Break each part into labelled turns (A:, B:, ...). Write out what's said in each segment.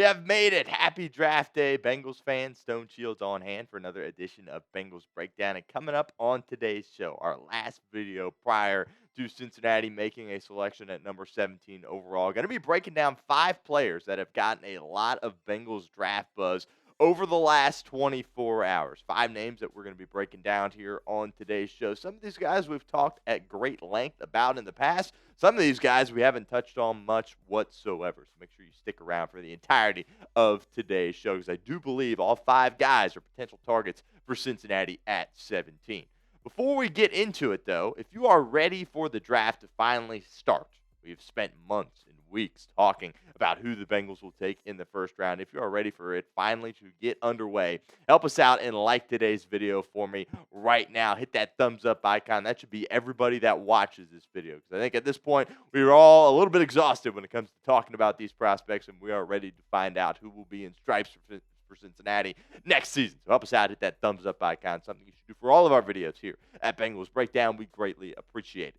A: have made it. Happy draft day, Bengals fans. Stone Shields on hand for another edition of Bengals Breakdown. And coming up on today's show, our last video prior to Cincinnati making a selection at number 17 overall. Going to be breaking down 5 players that have gotten a lot of Bengals draft buzz over the last 24 hours. 5 names that we're going to be breaking down here on today's show. Some of these guys we've talked at great length about in the past. Some of these guys we haven't touched on much whatsoever. So make sure you stick around for the entirety of today's show, because I do believe all 5 guys are potential targets for Cincinnati at 17. Before we get into it, though, if you are ready for the draft to finally start, we've spent months and weeks talking about who the Bengals will take in the first round. If you are ready for it finally to get underway, help us out and like today's video for me right now. Hit that thumbs up icon. That should be everybody that watches this video, because I think at this point we are all a little bit exhausted when it comes to talking about these prospects, and we are ready to find out who will be in stripes for Cincinnati next season. So help us out. Hit that thumbs up icon. Something you should do for all of our videos here at Bengals Breakdown. We greatly appreciate it.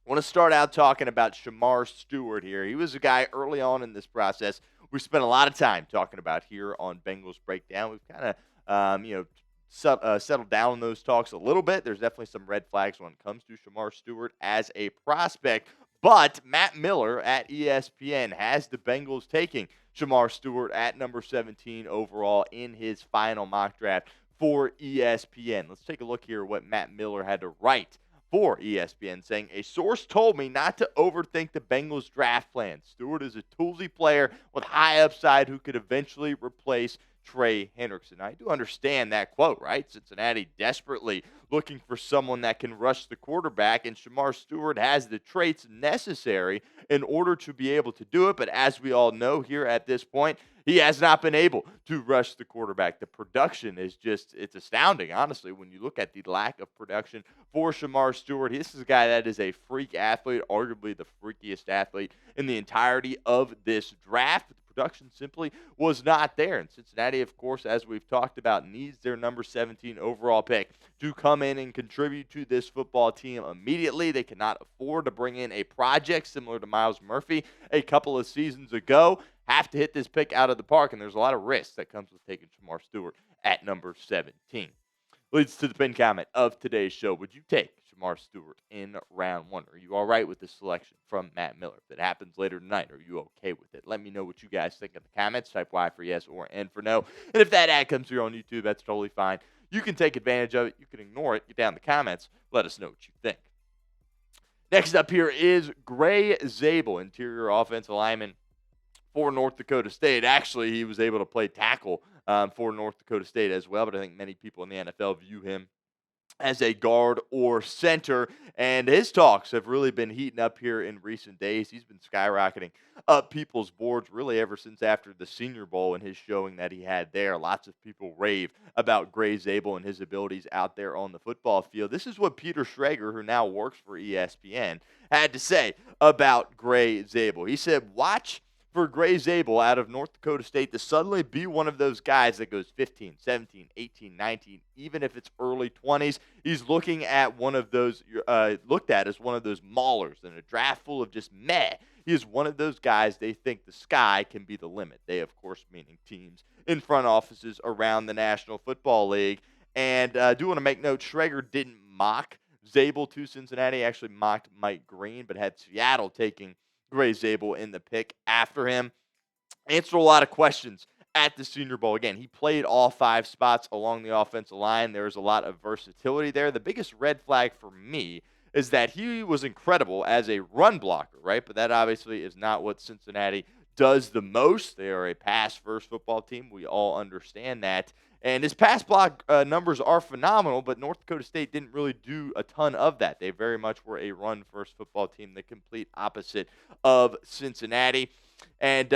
A: I want to start out talking about Shemar Stewart here. He was a guy early on in this process we spent a lot of time talking about here on Bengals Breakdown. We've kind of, settled down on those talks a little bit. There's definitely some red flags when it comes to Shemar Stewart as a prospect. But Matt Miller at ESPN has the Bengals taking Shemar Stewart at number 17 overall in his final mock draft for ESPN. Let's take a look here at what Matt Miller had to write for ESPN, saying, a source told me not to overthink the Bengals draft plan. Stewart is a toolsy player with high upside who could eventually replace Trey Hendrickson. I do understand that quote, right? Cincinnati desperately looking for someone that can rush the quarterback, and Shemar Stewart has the traits necessary in order to be able to do it. But as we all know here at this point, he has not been able to rush the quarterback. The production is it's astounding, honestly, when you look at the lack of production for Shemar Stewart. This is a guy that is a freak athlete, arguably the freakiest athlete in the entirety of this draft. The production simply was not there. And Cincinnati, of course, as we've talked about, needs their number 17 overall pick to come in and contribute to this football team immediately. They cannot afford to bring in a project similar to Myles Murphy a couple of seasons ago. Have to hit this pick out of the park, and there's a lot of risk that comes with taking Shemar Stewart at number 17. Leads to the pin comment of today's show. Would you take Shemar Stewart in round 1? Are you all right with this selection from Matt Miller? If it happens later tonight, are you okay with it? Let me know what you guys think in the comments. Type Y for yes or N for no. And if that ad comes through on YouTube, that's totally fine. You can take advantage of it. You can ignore it. Get down in the comments. Let us know what you think. Next up here is Grey Zabel, interior offensive lineman for North Dakota State. Actually, he was able to play tackle for North Dakota State as well, but I think many people in the NFL view him as a guard or center, and his talks have really been heating up here in recent days. He's been skyrocketing up people's boards really ever since after the Senior Bowl and his showing that he had there. Lots of people rave about Grey Zabel and his abilities out there on the football field. This is what Peter Schrager, who now works for ESPN, had to say about Grey Zabel. He said, watch for Grey Zabel out of North Dakota State to suddenly be one of those guys that goes 15, 17, 18, 19, even if it's early 20s. He's looking at one of those, looked at as one of those maulers in a draft full of just meh. He is one of those guys they think the sky can be the limit. They, of course, meaning teams in front offices around the National Football League. And I do want to make note, Schrager didn't mock Zabel to Cincinnati, actually mocked Mike Green, but had Seattle taking Grey Zabel in the pick after him. Answered a lot of questions at the Senior Bowl. Again, he played all 5 spots along the offensive line. There's a lot of versatility there. The biggest red flag for me is that he was incredible as a run blocker, right? But that obviously is not what Cincinnati does the most. They are a pass-first football team. We all understand that. And his pass block numbers are phenomenal, but North Dakota State didn't really do a ton of that. They very much were a run-first football team, the complete opposite of Cincinnati. And,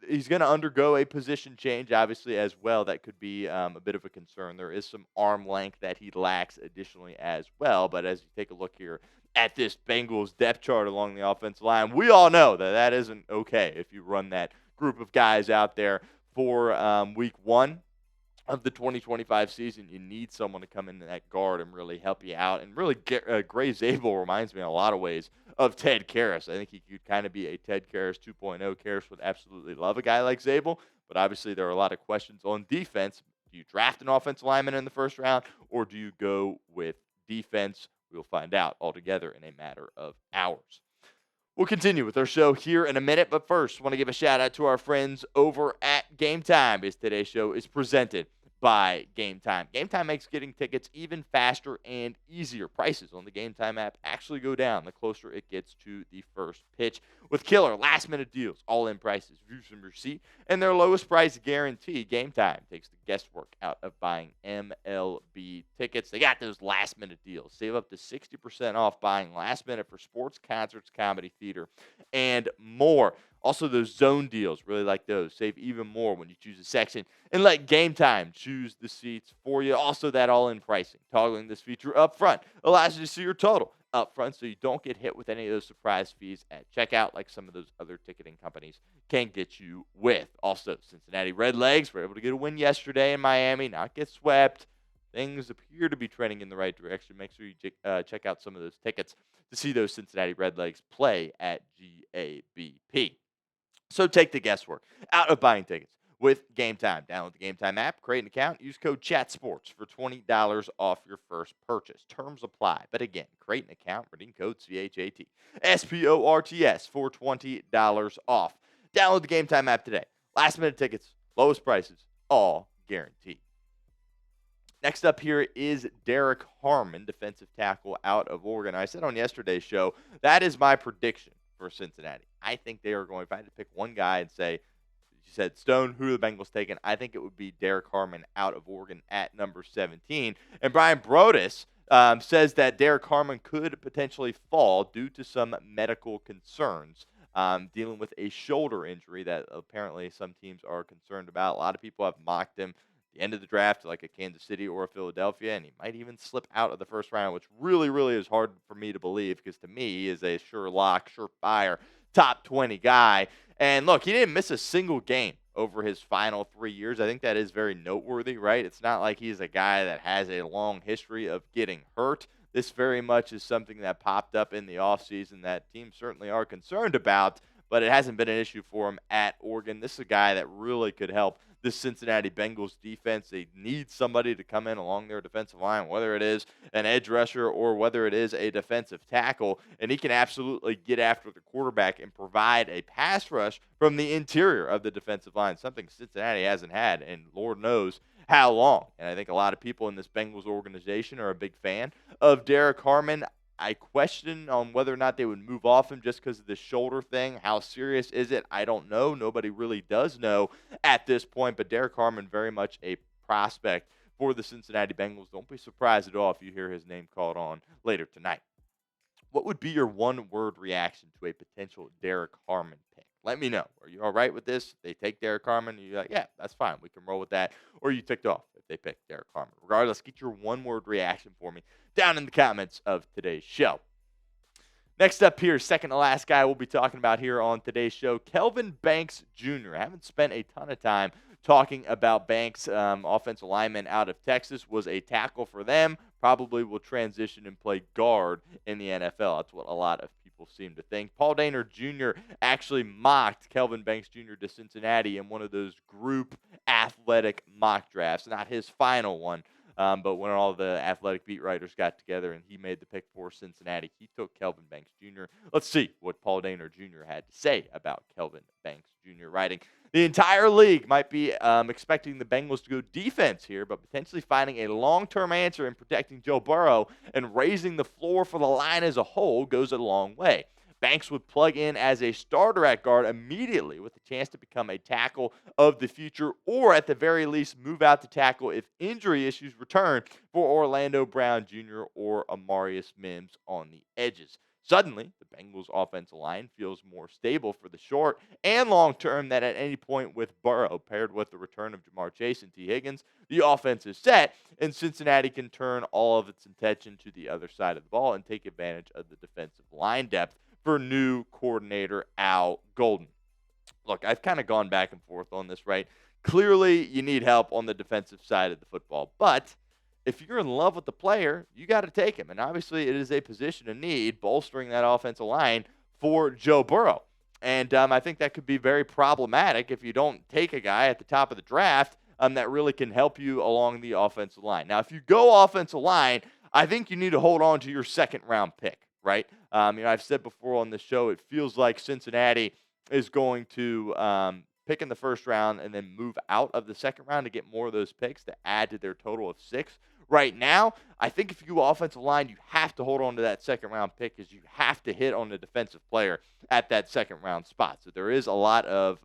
A: he's going to undergo a position change, obviously, as well. That could be a bit of a concern. There is some arm length that he lacks additionally as well. But as you take a look here at this Bengals depth chart along the offensive line, we all know that that isn't okay if you run that group of guys out there for week 1 of the 2025 season. You need someone to come in that guard and really help you out. And really, Grey Zabel reminds me in a lot of ways of Ted Karras. I think he could kind of be a Ted Karras 2.0. Karras would absolutely love a guy like Zable, but obviously there are a lot of questions on defense. Do you draft an offensive lineman in the first round, or do you go with defense? We'll find out altogether in a matter of hours. We'll continue with our show here in a minute, but first, I want to give a shout out to our friends over at Game Time, as today's show is presented by Game Time. Game Time makes getting tickets even faster and easier. Prices on the Game Time app actually go down the closer it gets to the first pitch. With killer last-minute deals, all-in prices, views from your seat, and their lowest price guarantee, Game Time takes the guesswork out of buying MLB tickets. They got those last-minute deals. Save up to 60% off buying last minute for sports, concerts, comedy, theater, and more. Also, those zone deals, really like those. Save even more when you choose a section and let Game Time choose the seats for you. Also, that all-in pricing. Toggling this feature up front allows you to see your total up front so you don't get hit with any of those surprise fees at checkout like some of those other ticketing companies can get you with. Also, Cincinnati Redlegs were able to get a win yesterday in Miami, not get swept. Things appear to be trending in the right direction. Make sure you check out some of those tickets to see those Cincinnati Redlegs play at GABP. So take the guesswork out of buying tickets with Game Time. Download the Game Time app, create an account, use code CHATSPORTS for $20 off your first purchase. Terms apply. But again, create an account, redeem code CHATSPORTS for $20 off. Download the Game Time app today. Last minute tickets, lowest prices, all guaranteed. Next up here is Derrick Harmon, defensive tackle out of Oregon. I said on yesterday's show, that is my prediction for Cincinnati. I think they are going, if I had to pick one guy and say, you said, Stone, who are the Bengals taking? I think it would be Derrick Harmon out of Oregon at number 17. And Brian Broaddus says that Derrick Harmon could potentially fall due to some medical concerns, dealing with a shoulder injury that apparently some teams are concerned about. A lot of people have mocked him the end of the draft, like a Kansas City or a Philadelphia, and he might even slip out of the first round, which really, really is hard for me to believe because to me, he is a sure lock, surefire, top 20 guy. And look, he didn't miss a single game over his final 3 years. I think that is very noteworthy, right? It's not like he's a guy that has a long history of getting hurt. This very much is something that popped up in the offseason that teams certainly are concerned about, but it hasn't been an issue for him at Oregon. This is a guy that really could help the Cincinnati Bengals defense. They need somebody to come in along their defensive line, whether it is an edge rusher or whether it is a defensive tackle, and he can absolutely get after the quarterback and provide a pass rush from the interior of the defensive line, something Cincinnati hasn't had, and Lord knows how long. And I think a lot of people in this Bengals organization are a big fan of Derrick Harmon. I question on whether or not they would move off him just because of the shoulder thing. How serious is it? I don't know. Nobody really does know at this point, but Derrick Harmon, very much a prospect for the Cincinnati Bengals. Don't be surprised at all if you hear his name called on later tonight. What would be your one-word reaction to a potential Derrick Harmon pick? Let me know. Are you all right with this? They take Derrick Harmon, and you're like, yeah, that's fine. We can roll with that. Or you ticked off if they pick Derrick Harmon. Regardless, get your one-word reaction for me down in the comments of today's show. Next up here, second to last guy we'll be talking about here on today's show, Kelvin Banks Jr. I haven't spent a ton of time talking about Banks, offensive lineman out of Texas, was a tackle for them, probably will transition and play guard in the NFL. That's what a lot of people seem to think. Paul Dehner Jr. actually mocked Kelvin Banks Jr. to Cincinnati in one of those group athletic mock drafts, not his final one. But when all the athletic beat writers got together and he made the pick for Cincinnati, he took Kelvin Banks Jr. Let's see what Paul Dehner Jr. had to say about Kelvin Banks Jr. writing. The entire league might be expecting the Bengals to go defense here, but potentially finding a long-term answer in protecting Joe Burrow and raising the floor for the line as a whole goes a long way. Banks would plug in as a starter at guard immediately with a chance to become a tackle of the future, or at the very least move out to tackle if injury issues return for Orlando Brown Jr. or Amarius Mims on the edges. Suddenly, the Bengals' offensive line feels more stable for the short and long term than at any point with Burrow. Paired with the return of Jamar Chase and T. Higgins, the offense is set, and Cincinnati can turn all of its attention to the other side of the ball and take advantage of the defensive line depth for new coordinator Al Golden. Look, I've kind of gone back and forth on this, right? Clearly, you need help on the defensive side of the football, but if you're in love with the player, you got to take him. And obviously, it is a position of need, bolstering that offensive line for Joe Burrow. And I think that could be very problematic if you don't take a guy at the top of the draft that really can help you along the offensive line. Now, if you go offensive line, I think you need to hold on to your second round pick, right? I've said before on this show, it feels like Cincinnati is going to pick in the first round and then move out of the second round to get more of those picks to add to their total of 6. Right now, I think if you go offensive line, you have to hold on to that second round pick because you have to hit on the defensive player at that second round spot. So there is a lot of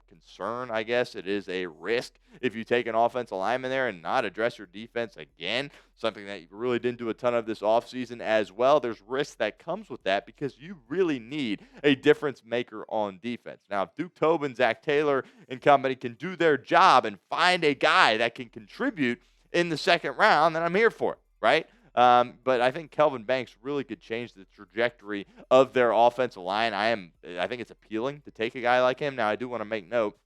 A: concern, I guess. It is a risk if you take an offensive lineman there and not address your defense again, something that you really didn't do a ton of this offseason as well. There's risk that comes with that because you really need a difference maker on defense. Now, if Duke Tobin, Zach Taylor, and company can do their job and find a guy that can contribute in the second round, then I'm here for it, right? But I think Kelvin Banks really could change the trajectory of their offensive line. I think it's appealing to take a guy like him. Now, I do want to make note,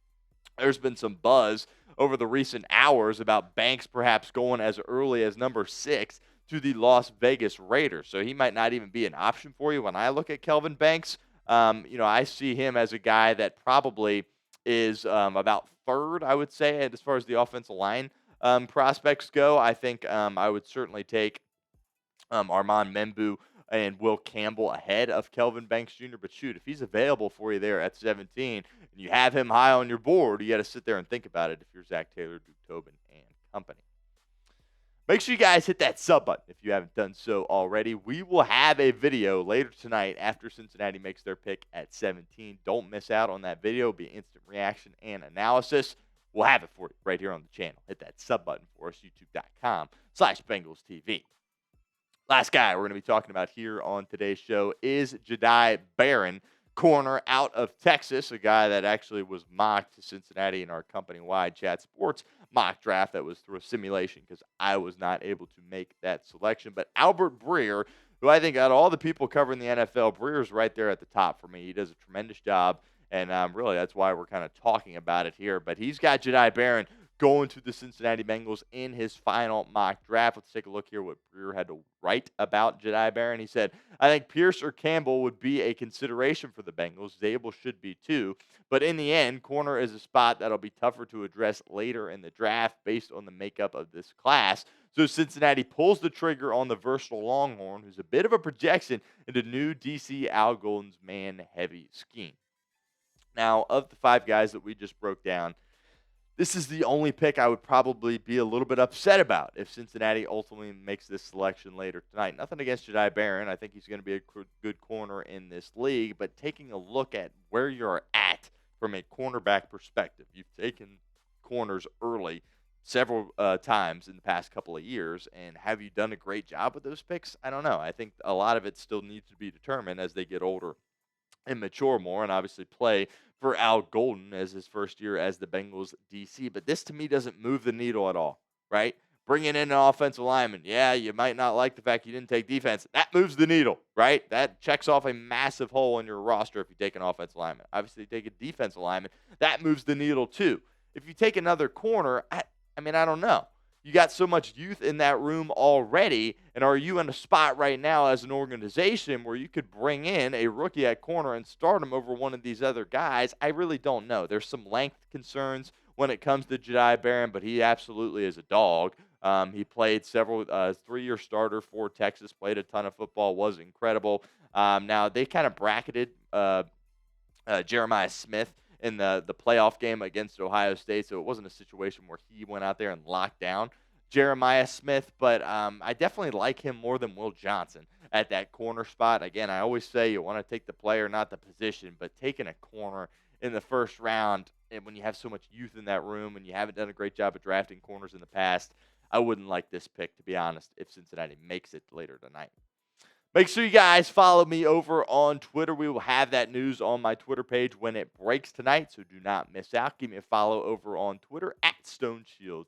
A: there's been some buzz over the recent hours about Banks perhaps going as early as number 6 to the Las Vegas Raiders. So he might not even be an option for you. When I look at Kelvin Banks, I see him as a guy that probably is about third, I would say, as far as the offensive line prospects go. I think I would certainly take Armand Membu and Will Campbell ahead of Kelvin Banks Jr. But shoot, if he's available for you there at 17 and you have him high on your board, you got to sit there and think about it if you're Zach Taylor, Duke Tobin, and company. Make sure you guys hit that sub button if you haven't done so already. We will have a video later tonight after Cincinnati makes their pick at 17. Don't miss out on that video. It'll be instant reaction and analysis. We'll have it for you right here on the channel. Hit that sub button for us, youtube.com/BengalsTV. Last guy we're going to be talking about here on today's show is Jadai Baron, corner out of Texas, a guy that actually was mocked to Cincinnati in our company-wide Chat Sports mock draft that was through a simulation because I was not able to make that selection. But Albert Breer, who I think out of all the people covering the NFL, Breer's right there at the top for me. He does a tremendous job, and really that's why we're kind of talking about it here. But he's got Jadai Baron going to the Cincinnati Bengals in his final mock draft. Let's take a look here what Breer had to write about Jadai Baron. He said, I think Pierce or Campbell would be a consideration for the Bengals. Zable should be too. But in the end, corner is a spot that'll be tougher to address later in the draft based on the makeup of this class. So Cincinnati pulls the trigger on the versatile Longhorn, who's a bit of a projection into new DC Al Golden's man-heavy scheme. Now, of the 5 guys that we just broke down, this is the only pick I would probably be a little bit upset about if Cincinnati ultimately makes this selection later tonight. Nothing against Jadai Baron. I think he's going to be a good corner in this league. But taking a look at where you're at from a cornerback perspective, you've taken corners early several times in the past couple of years. And have you done a great job with those picks? I don't know. I think a lot of it still needs to be determined as they get older and mature more and obviously play for Al Golden as his first year as the Bengals DC. But this to me doesn't move the needle at all, right? Bringing in an offensive lineman, yeah, you might not like the fact you didn't take defense. That moves the needle, right? That checks off a massive hole in your roster if you take an offensive lineman. Obviously, you take a defensive lineman, that moves the needle too. If you take another corner, I don't know. You got so much youth in that room already, and are you in a spot right now as an organization where you could bring in a rookie at corner and start him over one of these other guys? I really don't know. There's some length concerns when it comes to Jadai Baron, but he absolutely is a dog. He played several 3-year starter for Texas, played a ton of football, was incredible. Now, they kind of bracketed Jeremiah Smith in the playoff game against Ohio State, so it wasn't a situation where he went out there and locked down Jeremiah Smith, but I definitely like him more than Will Johnson at that corner spot. Again, I always say you want to take the player, not the position, but taking a corner in the first round, and when you have so much youth in that room and you haven't done a great job of drafting corners in the past, I wouldn't like this pick, to be honest, if Cincinnati makes it later tonight. Make sure you guys follow me over on Twitter. We will have that news on my Twitter page when it breaks tonight, so do not miss out. Give me a follow over on Twitter at StoneShields_.